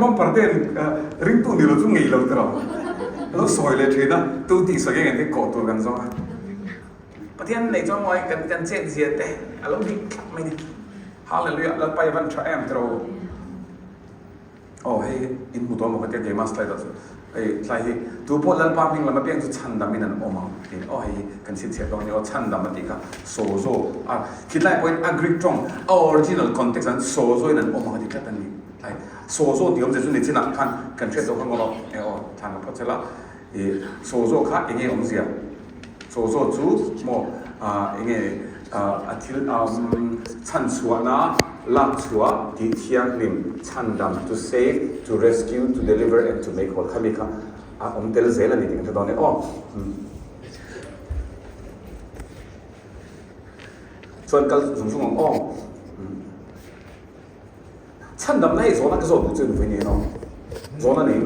มันประเด็นริงตุนี่เราต้องไงเราตลอดเราสวยเลยทีนะตู้ตีสวยกันที่กอดตัวกันซ้อมประเทศในจังหวัดกันเช่นเสียแต่เราดีไม่ดีฮาเลลูยาเราไปวันทรัมป์เราโอ้ให้อินมุตัวมันก็จะเกมาสไลด์ตัวไอ้ใช่ตัวพอลัลปามิงเรามาเปลี่ยนจุดชันดามินันโอมาโอ้ให้กันเสียตรงนี้ว่าชันดามันดีค่ะโซโซคิดได้ว่าอักริกตรงออริจินัลคอนเท็กซ์นั้นโซโซนั่นโอมาดีแค่ตันนี้ไอ้โซโซเดี๋ยวจะสุนิจินักขันกันเชื่อตัวข้างนอกทางพัฒนาโซโซค่ะอย่างเงี้ยองเสียโซโซจูโมอย่างเงี้ยอาทิตย์ชันชัวนะลักชัวที่เที่ยงนิมชันดำ to save to rescue to deliver and to make whole ขมิค่ะผมเตลเซลนี่ถึงจะตอนนี้ส่วนการส่งของชันดำนั่นส่วนนั้นก็ส่วนจุดวิญญาณส่วนนั้นนี่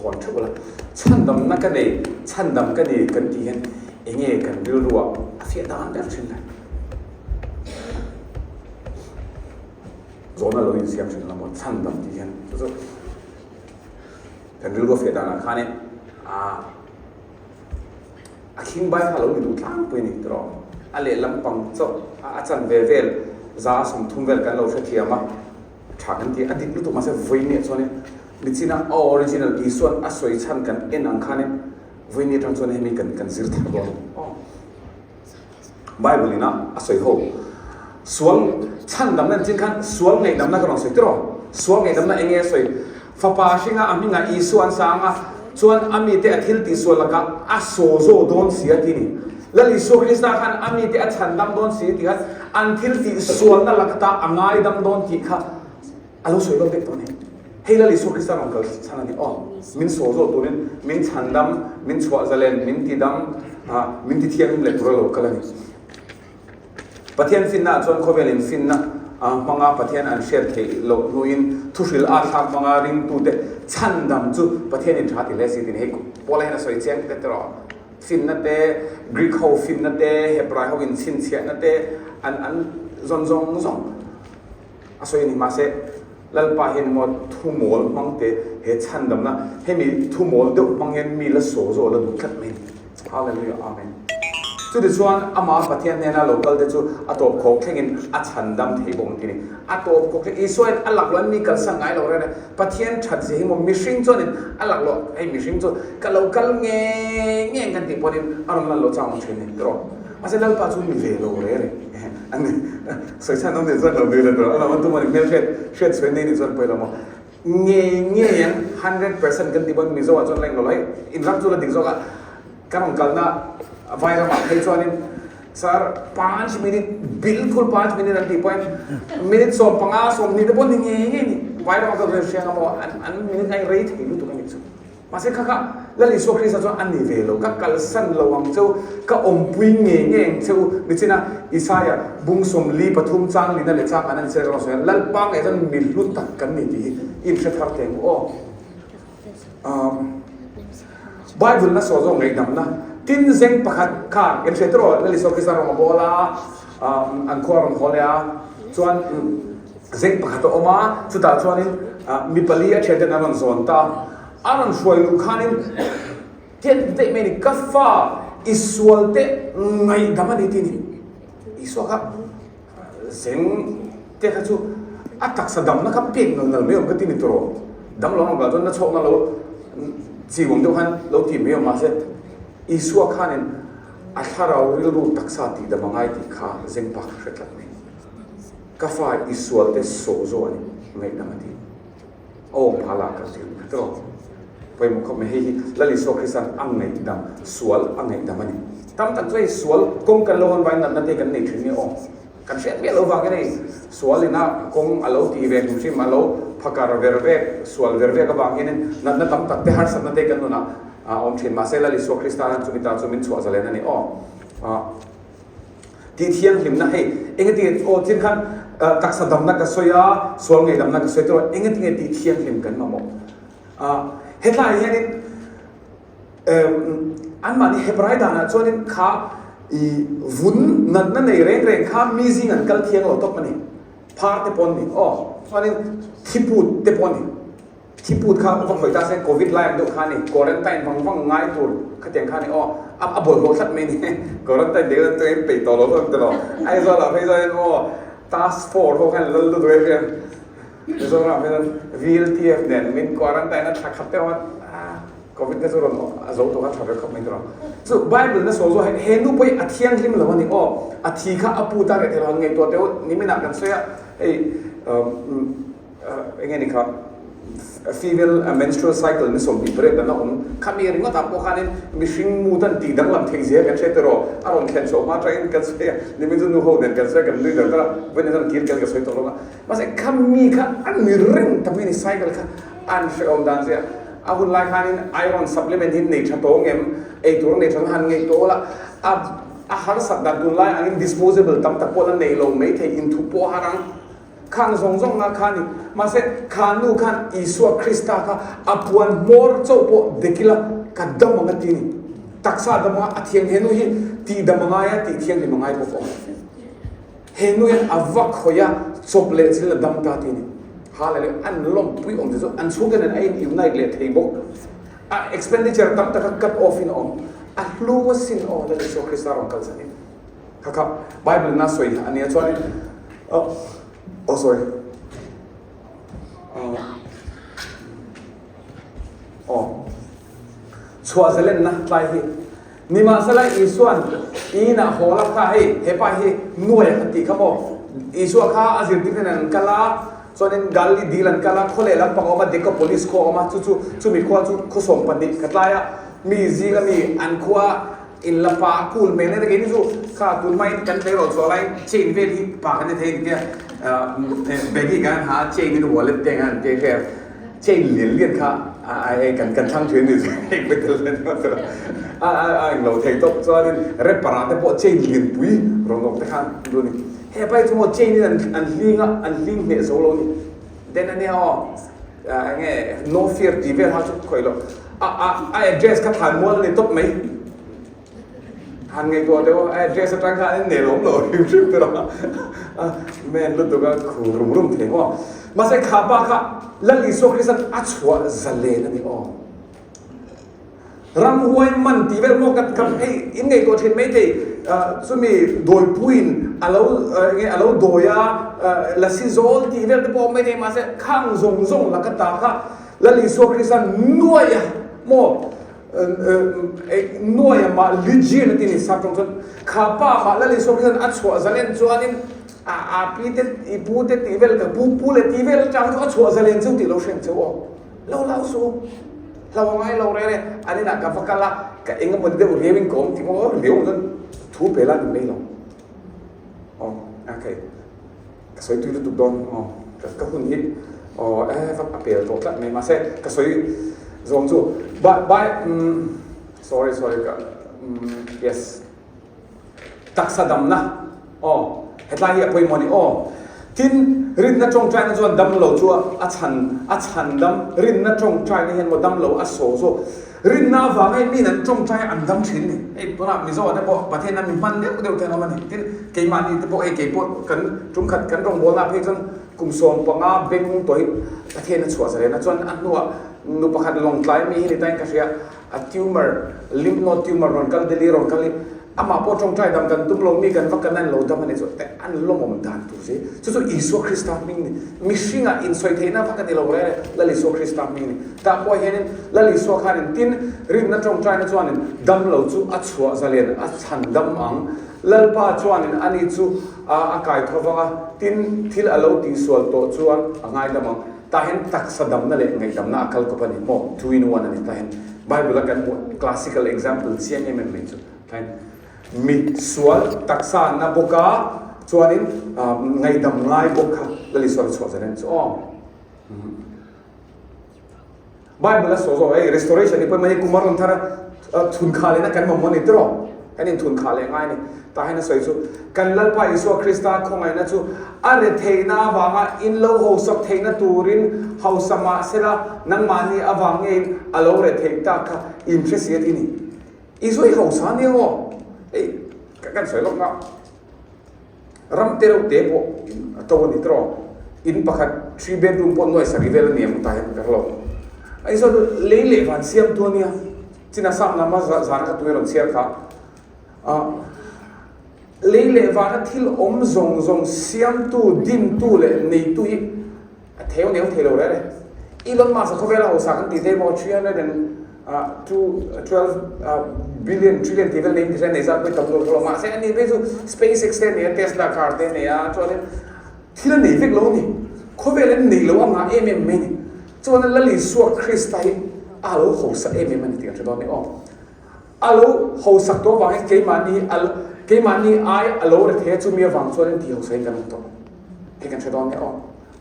หอนชั่วละชันดำนั่นก็ได้ชันดำก็ได้กันที่เห็นเองกันเรื่องว่าเสียดายแบบชิ้นไหนส่วนนั้นเราอินเสียงชิ้นละหมดชันดำที่เห็น就是กันเรื่องว่าเสียดายนะข้าเนี่ยคิงใบข้าเราไม่ดูทางไปนี่ตรออะไรลำปังจบอาจารย์เวลจ้าสมทุนเวลกันเราเสียมาฉากนั้นที่อดีตรู้ตัวมาเสียวินเนี่ยส่วนนี้ดิฉันออริจินัลอีส่วนอาศัยชันกันเอ็นอังคารเนี่ยวินเนี่ยทั้งส่วนนี้มีกันสิร์ทบอลไบเบิลนี่นะอาศัยโฮส่วนชันดำนั้นจริงกันส่วนไงดำนั้นก็ลองสวยตรอส่วนไงดำนั้นเองสวยฟ้าป่าชิงอ่ะมีงานอีส่วนสางอ่ะส่วนอามีแต่อาทิตย์ที่ส่วนละกันอาโซโซโดนเสียที่นี่แล้วลิสุคริสต์กันอามีแต่ชันดำโดนเสียที่กันอันที่ส่วนนั่นละก็ตาอ่างไงดำโดนที่ค่ะอาลูสวยเราเด็กตัวนี้เฮ้ยแล้วลิสุคริสต์มันก็ชันนี่มินโซโซตัวนี้มินชันดำมินชัวซาเลนมินที่ดำมินที่เทียมเล็กตัวเราก็เลยประเทศฟินน่ะส่วนโคเวลินฟินน่ะมังอาประเทศอันเชียร์ที่โลนุอินทุศิลอาทางมังอาริงตูเตชันดำจู่ประเทศนี้ชาติเลสิตินเฮกุพอเลยนะสวยเชียงเตตรอฟินนั่นเตกรีกเขาฟินนั่นเตเฮบรายเขาอินซินเชียนั่นเตอันซอนสวยนี่มาเสลัลปาเห็นหมดทุ่มโมลมังเตเฮชันดำนะให้มีทุ่มโมลเด็กมังเห็นมีละโซโซละดุขัดเมนฮาเลลูยาอาเมนจุดที่ส่วนอามาประเทศเนี่ยนะ local ที่จุดอัตโตโคเข่งอัดชันดำที่บ่งที่นี่อัตโตโคเข่งอีส่วนอันหลักล้วนมีการสั่งไงเราเนี่ยประเทศชัดสิมันมิชิงจนอันหลักล้วนไอ้มิชิงจนก็ local เงี้ยกันที่พอดีอารมณ์นั้นเราจ้างเช่นนี้ตลอดอาศัยลัลปาจุมีเวลโลเลยอันนี้สวยชันต้องเดินส่วนเราเดินตลอดเรามันตัวมันเมลเช็ดส่วนนี้นี่ส่วนไปเราเงี้ยยัง 100% กันที่บนมิโซะจนแรงเราเลยอินรับจุดละดิ่งโซะกันของกันนะवायरल मार्केट चोने सर 5 मिनट बिल्कुल 5 मिनट अंती पॉइंट मिनट सो पंगा सो मिनट बोल नहीं है नहीं वायरल मार्केट रेशियो का वो अन मिनट का रेट है लुटो का निचो मासे खका लली सो क्रिस जो अन निवेलो का कलसन लवंग जो का ओमपुई nge जो निचिना इसाया बुंग सोम ली पथुम चांग लिना ले चाक अनन से रोसो लल पांग एजन मिलु तक कन नी इन से थर तेंग ओ बाइबल ना सो जो ngai dam na tin zeng pakhat kha em se tro la liso krista ro bola an khor ron holia chuan zeng pakhat oma chuta chuanin mi pali a theda na ron zon ta aron shoi lu khanin ten te me ni kafa iswal te ngai damani tini iswa ka zeng te kha chu atak sa dam na ka pek no me om ka tini tro dam lo ga don na chok na lo chi wong do han lo ti me ma se isua khanin atharau rilu taksati da mangai ti kha zengpak hretlat me kafa isual te sozo ani ngai namati o phala ka ti tro pai mu khome hi lali so krisan ang ngai dam sual ang ngai damani tam tak trei sual kong kan lo hon vai nan te kan nei thini o kan set me lo wa ga nei sual ina kong alo ti ve tu sim alo phakar verve sual verve ka bangin nan na tam tak te har san te kan no na om chen ma se la li so kristana chumita chumin chua zalen ani ti thiang hlim na hei engati o chin khan taksa dam na ka soya sual ngai dam na ka soy to engati ti thiang hlim kan ma mo headline yani an mani hebrai dana chuanin kha i vun nan na nei reng kha mizing an kal thiang lo tok mani phar te pon ni chuanin thiput te pon ni ที่พูดข้าวฟังหอยตาเส้นโควิดไล่ดูข้านี่ควอรันไตน์ฟังง่ายตัวขัดแย้งข้านี่อ๋ออับบทโหดสัตว์ไม่นี่ควอรันไตน์เด็กตัวเองไปต่อแล้วตลอดไอ้ส่วนเราไม่ใช่อ๋อtask force พวกนั้นลุ้นด้วยกันไอ้ส่วนเราไม่ใช่ VLTF เนี่ยมินควอรันไตน์นั่นขัดแต่ว่าโควิดก็ส่วนเราอาจจะตัวขัดเขาไม่ตลอดส่วนไบเบิลนั่นส่วนเราเห็นดูไปอัฐิยังริมแล้ววันนี้อ๋ออัฐิข้าอภูตาเรตเราไงตัวเดียวนี่ไม่หนักกันเสียไอ้ไงนี่ครับfemale menstrual cycle นี่ส่งดีเบรดนะผมข้ามีเรื่องว่าตามพวกเขาเนี่ยมีสิ่งมูตันตีดังลำเทียงเสียกันเช่นตัวอารมณ์แข็งโฉมมาใจกันเสียนี่ไม่รู้นู่นเขาเดินกันเสียกันนี่เดี๋ยวก็วันนี้ต้องกินกันกับสวยตัวลงมามาสิข้ามีข้าอันมีเรื่องทำให้นี่ cycle ข้าอันเชื่อมดันเสียอาหุ่นลายข้านี่ iron supplement ที่นี่ฉันโตเงี้ยไอตัวนี้ฉันหันเงี้ยโตละอาหารสัตว์ดัดดุลลายอันนี้ disposable ตั้มตะโกนในโลกไม่เทอินทุปโปหารังข้างทรงๆนะข้านี่มาเสร็จข้านูข้าอิสุคริสต์ข้าอภวนมอร์โจโปเด็กละกัดดำมังตีนี่ตักษาดำมังอัฐิยังเห็นว่าตีดำมังไงตีเทียงดำมังไงพวกเขาเห็นว่าอวักหอยศพเล็กสิละดำตาตีนี่ฮาเลยอันล้มปุยองเดียวอันสุกันนั้นไอ้อยู่ในเล็กเทบกexpenditure ตั้มตะกัดออฟฟินอมรู้ว่าสิ่งอ๋อแต่อิสุคริสต์เรากันสันนี่ครับไบเบิลน่าสวยอันนี้ชวนoh sorry Swaziland na tlahi ni masala isuan ina hola kha he hepa he nuai hati khamo isua kha azir tinan kala sonen galli dilan kala khole lam pangoma deka police ko oma chu mi khwa chu khosom pandi katlaya mi zinga mi an khwa in la pa kul mele de ni chu kha tun mai kan te ro so lai chain ve hi pa kan the dia begi gan ha chain ni wallet te gan te ke chain lien kha ai kan thang thuyền ni ai be tel len ma tra ai lo thei top cho nên reparate po chain lien pui rong ok te khan do ni he pai chu mo chain ni an ling ne so lo ni den ne ho nge no fear ti ve ha chu khoi lo address ka than mo ni top mai han ngayตัวเดียวaddress ตั้งค่าเนี่ยหลงหลอยรึเปล่าแม่ลุตัวก็ขู่รุ่มเถียงว่ามาใส่ขาบ้าค่ะแล้วลิโซคริสต์อัจฉริยะจะเล่นนี่อ๋อรำหวยมันตีเวลโมกัดกับไอ้อินไงตัวเทนไม่ได้สุมีโดยพูนอะไรโดยละซิโซลตีเวลที่พอไม่ได้มาใส่ข้างซงแล้วก็ตาค่ะแล้วลิโซคริสต์นัวยโมนัวยังมาลิจินที่นี่สับตรงนั้นข้าป้ามาแล้วลิโซคริสต์อัจฉริยะจะเล่นจวนนี้พี่เด็ดอีพูดเด็ดทีเวลกับพูดเลยทีเวลจังก็ชัวร์จะเล่นสู้ที่เราเชื่อชัวร์เราสู้เราไงเราเร่อันนี้นะกับฟักละกับเองก็มันเดี๋ยวเรียนกงที่ว่าเดี๋ยวมันทุบเปล่าไม่หรอกอ๋อโอเคก็สวยตัวตุกดอนอ๋อก็หุ่นฮิตอ๋อฟักเปล่าตัวละไม่มาเซ่ก็สวยซงสู้บายsorry ก็ yes ตักสะดำนะอ๋อเหตุไรอย่าไปมอนี่อ๋อทินรินนัดจงใจนั่นส่วนดำเหลาชัวอัชันดำรินนัดจงใจนี่เห็นว่าดำเหลาอัศโซรินน้าฟังไอ้มีนั่นจงใจอันดำชิ้นนี่ไอ้พวกนั้นมีโซ่แต่พอประเทศนั้นมีมันเดียวแต่ละมันนี่ทินเกี่ยมันนี่แต่พวกไอ้เกี่ยพวกกันจุ่มขัดกันตรงโบราณเพื่อนกลุ่มโซมปังอาเบงตัวประเทศนั้นชัวร์เลยนะส่วนอันนู้นนูประคันลงไลมีนี่ตั้งแต่เสียทิวเมอร์ลิมโนทิวเมอร์รอนกันเดลีรอนกันลิอามาพอจงใจดำกันตุ้มลงมีกันฟักกันนั่นเราดำมันนี่สุดแต่อันลงมันดันตัวสิสุดอิสุคริสต์มิงนี่มิชิงอ่ะอินสอยเทน่าฟักกันที่เราเร่ละลิสุคริสต์มิงนี่แต่พอเห็นละลิสุขานินตินริมนั่นจงใจนั่นจวนนินดำเราจูอัดชัวจะเลียนอัดฉันดำอังละป้าจวนนินอันนี้จูอากาศทว่าตินที่เราตีส่วนตัวจวนง่ายดำอังแต่เห็นตักสะดำนั่นแหละไงดำน่าคัลก็ปนิโมtwo in oneนั่นแต่เห็นไบเบิลกัน classical example เสียงยังไม่มีจุดแต่มิสวลตักษานาบุกาชวนินไงดำง่ายบุกาแล้วลิสวลชวจะเล่นอ๋อไบเบิลส่งไอ้ restoration นี่เพิ่มมาให้กุมารนทาระทุนขาเลยนะกันมาโมนิเตอร์กันนี่ทุนขาเลยง่ายนี่แต่ให้น่าสวยสุดกันลัลพาอิสุคริสต์คงไงนะจูอะไรเทน่าวางอินโลโฮสับเทน่าตูรินเฮาสมาเสละนังมานีอวางเองอโลเรเทตาค่ะอินทรีเซียที่นี่อิสุเฮาสานเนี่ยโอ้กันสวยลงนะรำเตโรเตโปตัวนี้ตรออินปัก3 bedroom ปนน้อยสักเวลเนี่ยมันตายกันหรอก ไอ้ส่วนเล่ๆวันเสียมตัวเนี่ยจินอาสามน้ำมาสารกับตัวเราเสียค่ะเล่ๆวันที่อมซงเสียมตัวดินตัวเลยในตัวเที่ยวเนี่ยเที่ยวเลยอีลอนมัสก์เขาเวลาเขาสั่งตีเทมอ312 billion trillion ที่เป็นในในสัตว์ไปตกลงลงมาเส้นนี้เป็นสุ SpaceX เนี่ย Tesla car เนี่ยจวนที่เราหนีฟิกโลนี่เขาเวลาหนีแล้วว่ามาเอ็มไม่นี่จวนนั้นลิสวคริสต์ไอ้อาลูเขาสักเอ็มมันที่กันจะโดนนี่อ๋ออาลูเขาสักตัววางเกย์มันนี่ไอ้อาลูเที่ยวจุ่มยังวางจวนนั้นที่เขาใส่กันตัวที่กันจะโดนนี่อ๋อ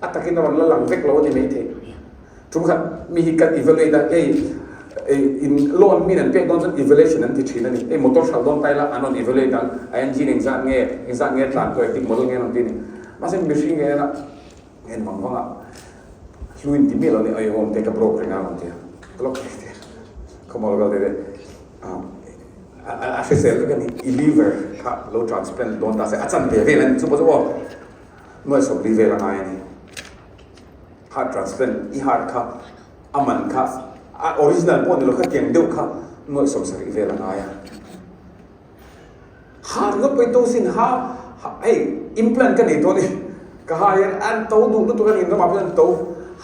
อัตตะกินเราหลังฟิกโลนี่ไม่เท่จุ่มครับมีการ evaluate in law and mean and pay don't evaluation and teaching any motor shall don't pay la anon evaluate dan engineering exam nge plan ko tik model nge non tini masen machine nge na en mang wanga fluent ti melo ni ai home take a broker nga non tia block te como lo de a sel ga ni liver ka low transplant don't ta se achan be ve lan suppose wo no so liver la ai ni heart transplant I heart ka aman ka original pon lo kha tiang deu kha noi som sari vela aya har no poi to sin ha ai implant ka ni to ni ka ha yan an to du to ka ni no ma pen to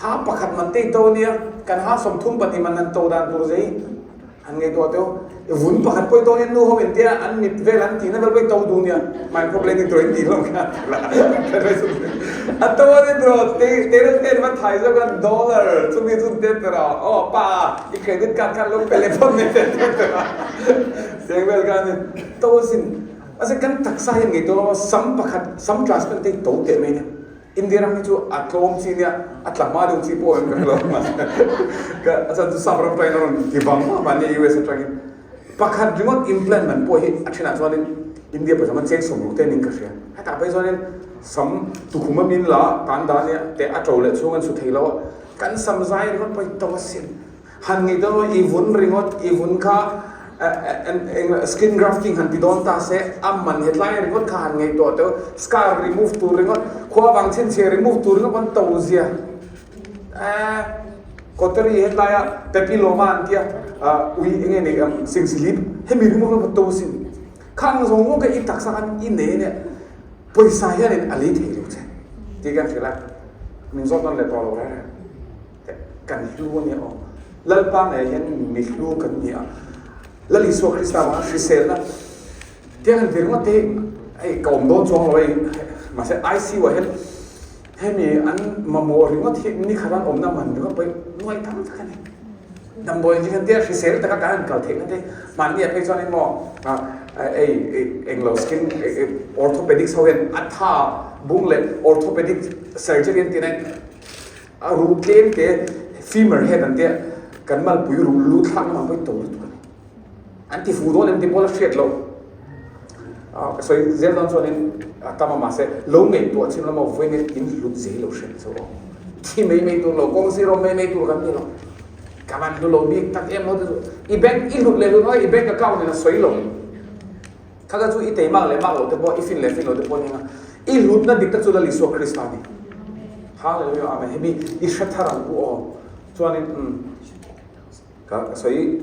ha pakhat man te to ni kan ha som thum pati man nan to dan tur jei an ngai to vun pakhat poi to ni nu ho men tia an mit velan ti na vel poi to du ni mai problem ni to ni lo ka a to ni do te man thai zo kan dollar chu mi chu te tra o pa I credit card kan lo telephone ni te tra seng vel kan to sin ase kan taksa hin ngai to sam pakhat sam transplant te to te me ni India ram ni chu atlom chi ni atlama du chi po em kan lo ma ka asa tu sam ram pai non ki bang ma ni US atrangi pakhat remote implant man po hi athina chuanin India pa sama check som rute ning ka sia ha ta pai chuanin sam tu khuma min la tan da ne te a tole chungan su theilo kan sam zai ron pai to sin han ngi do I vun ringot I vun kha skin grafting han ti don ta se amman headline ringot kha han ngai to scar remove tu ringot khwa wang chen che remove tu ringot ban to zia kotari headline papilloma antia ui nge ne sing slip hemi remove to sin khang zong ngo ka I taksa kan I ne poisa ya ne ali thei lu che ti kan thila min zot non le to lo ra kan lu ni o lal pa ne yen mi lu kan ni a lali so krista wa shi sel na ti han vir ma te ai kaum do chong loi ma se IC wa hen hemi an mamo ri ma thi ni kharan om na man ro pai noi tam ta kan dam boy ji kan te shi sel ta ka kan kal the kan te man ni pe chon ni mo Anglo skin orthopedics ho hen atha bungle orthopedic surgery tin a ru claim te femur head an te kan mal pui ru lu thang ma pai to tu anti food on anti pola shit lo so zel don so nin tama ma se lo ngai to chin lo mo voi ne in lu ze lo shen so ti mei tu lo kong si ro mei tu kan ni lo kaman du lo bi tak em lo I bank I lu le lu no I bank account ni na soi lo kaga chu I te ma le ma lo te bo I fin le fin lo te bo ni na I lut na dik ta chu la li so kristani hallelujah amen hemi I shatharan ku o chuanin ka soi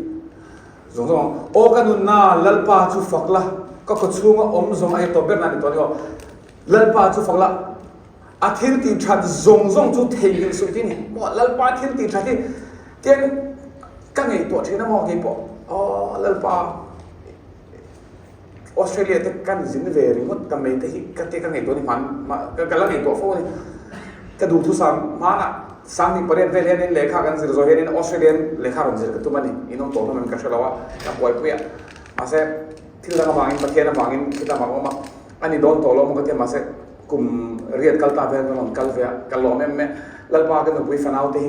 zong o kanun na lalpa chu fakla ka ko chunga om zong ai to ber na ni to ni o lalpa chu fakla athil ti that zong chu thein su ti ni mo lalpa thil ti that ti ten ka ngai to thina mo ke po o lalpa Australia te kan zin ve ri mot ka mai te hi ka te ka ngai to ni man ka la ngai to fo ni ka du thu sam ma na sang ni pare ve le le kha kan zir zo he ni Australian le kha ron zir ka tu mani ino to man ka shalawa ka boy puya ase thil la bangin pa kena bangin kita ma ani don to lo mo ka te ma se kum riat kal ta ve non kal ve kal lo me lal pa ka no pui fanau te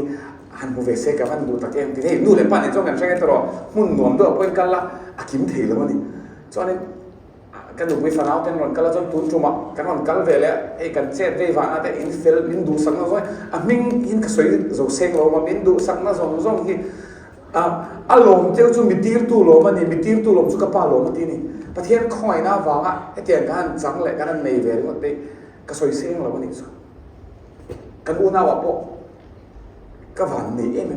han mu ve se ka van du ta kem ti nu le pa ni jong kan seng tro mun nom do poin kal la akim thei lo mani cho nên kan du pui fanau ten ron kal jong tun chuma kan ron kal ve le e kan che ve va na te in fel in du sang na zo a ming in ka soi zo seng lo ma min du sang na zong hi alom teu chu mitir tu lo mani mitir tu lom chu ka pa lo ma ti ni pathian khoi na wanga etian kan chang le kan nei ve ri te ka soi seng lo mani chu kan u na wa po ka van ni em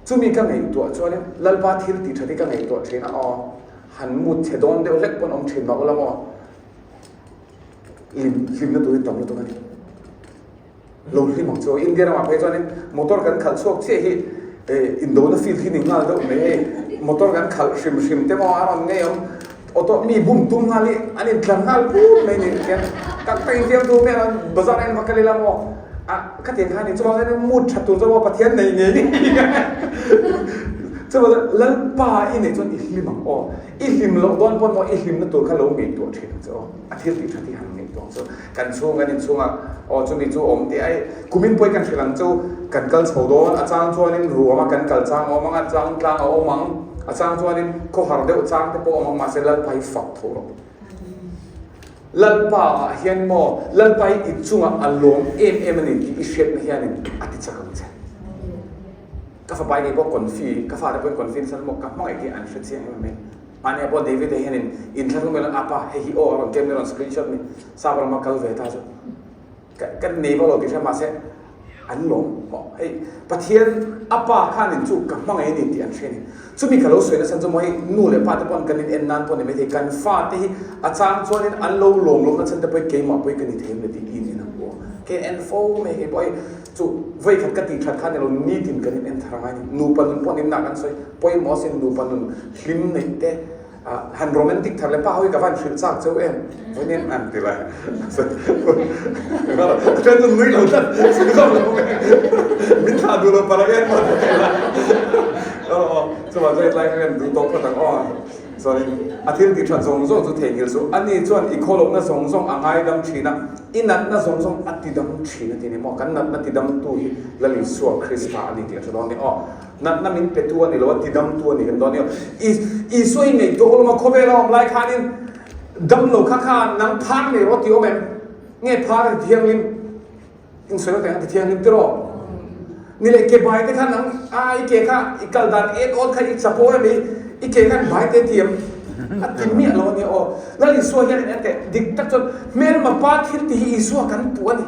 จุมีกันไงตัวชวนเนี่ยลัลปาทิลติชาติกันไงตัวเชนอ๋อหันมุดเฉดอนเดียวเล็กปนอมเชนมาก็ละมั้งลิมนั่นตัวนี้ต่ำตัวนี้ลงที่หมอกโจอินเดียนะมาไปชวนเนี่ยมอเตอร์กันขัดโชกเชี่ยที่อินโดนีเซียที่หนึ่งงานเดียวไม่มอเตอร์กันขัดชิมเต็มอ่ะมันเนี่ยออโต้มีบุ้มตุ้มงานเลยอันนี้กลางงานปุ๊บไม่เนี่ยกันตั้งแต่เที่ยงตัวเนี่ยบาซาร์เองมากันเลยละมั้งอ่ะก็เทียนข้านี่จะบอกว่ามุดชัดตัวจะบอกปะเทียนไหนเนี่ยจะบอกลัลปาอินเนี่ยจนอิสลิมอ๋ออิสลิมเราโดนปนว่าอิสลิมนั่นตัวเขาเราไม่ตัวเช่นจะอ๋ออาทิตย์ที่ชัดที่หันเนี่ยตัวจะกันช่วงกันนี่ช่วงอ่ะอ๋อจนนี่ช่วงอมที่ไอ้คุมินป่วยกันเชียงจู่กันกัลสาวโดนอาจารย์ช่วงนี้รัวมากันกัลจางอ๋อมังอาจารย์กลางอ๋อมังอาจารย์ช่วงนี้เขาหาเดี๋ยวจางแต่พอมังมาเสร็จลัลปาฝักทั่วลัลปาเฮียนโมลัลปาอีจุงอัลลงนี่ที่อิเชตนี่เฮียนอาทิตย์สักวันเสร็จก็ฟ้าไปนี่พวกคนฟีก็ฟ้าได้เป็นคนฟีสันหมกกับมั่งไอ้ที่อันเชื่อเสียงมันอันนี้พอเดวิดเฮียนอินทร์ก็ไม่รู้apa he oh orang game orang screenshot ni sabar makal veta jo kan ni bolo kisah masih an long hey pathian apa kan in chu kam mang ai ni ti an theni chumi kalau soina san jo moi nu le pa ta pon kan in nan pon me the kan fa ti achang chon in an lo long lo na chan ta pai ke ma pai kan ni them le ti in na bo ke en fo me he boy chu voi khat ka ti that khan lo ni tin kan in tharanga ni nu pan pon in na kan soi poi mo sin nu pan hlim nei te han romantic thar le pa hoi ka van thil chak cheu em voi nen an ti la kan tu nui lo ta sin ko lo min tha du lo para em ma la so ma zai lai kan du to pa tang o so ni athil ti than song song chu thengil so ani chuan i kholok na song song angai dam thina inat na song song ati dam thina ti ni mo kan nat na ti dam tu hi lali suwa krista ani ti so ni o nat na min petu ani lo ti dam tu ani kan do ni i soi nei to lo ma khobe lo lai khanin dam lo kha kha nang thang ni ro ti o mem nge phar thiang lim in soi ta ti thiang lim ti ro ni le ke bai te khan nang ai ke kha ikal dan et on kha ik sapo mi ike kan bai te tiam atin mi lo ni o lali suwa hian en te dik tak chon mel ma pa thil ti hi suwa kan puani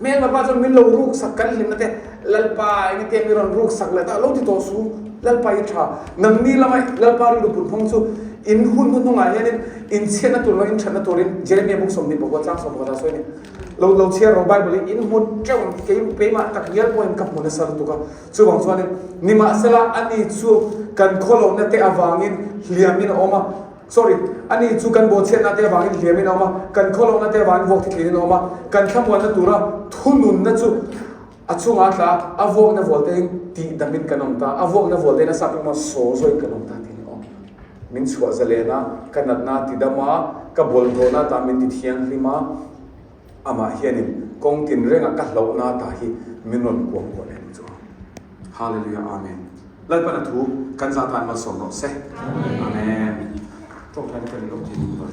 mel ma pa chon min lo ruk sak kan lim na te lalpa ni te mi ron ruk sak la ta lo ti to su lalpa I tha nang ni lamai lalpa ri lu pun phong chu in hun ngai hian in chena tu lo in thana turin jeremia book som ni bo chang som bo da soi ni lo chia ro bible in mut chang ke pe ma tak yel point kap mon sar tu ka chu bang chuan ni ma sela ani chu kan kholo na te awangin hliamin oma sorry ani chu kan bo chen na te awangin hliamin oma kan kholo na te awang vok thilin oma kan khamwan na tura thunun na chu achunga tla avok na volte ti damin kanom ta avok na volte na saping ma so soi kanom ta ti o min chua zalena kanat na ti dama ka bol do na ta min ti thiang lima ama hianin kong tin renga ka hlo na ta hi minon kwang ko len chu hallelujah amen lai pa na thu kan sa tan ma som no se amen ตรงนั้นเป็นโลกที่ดีกว่า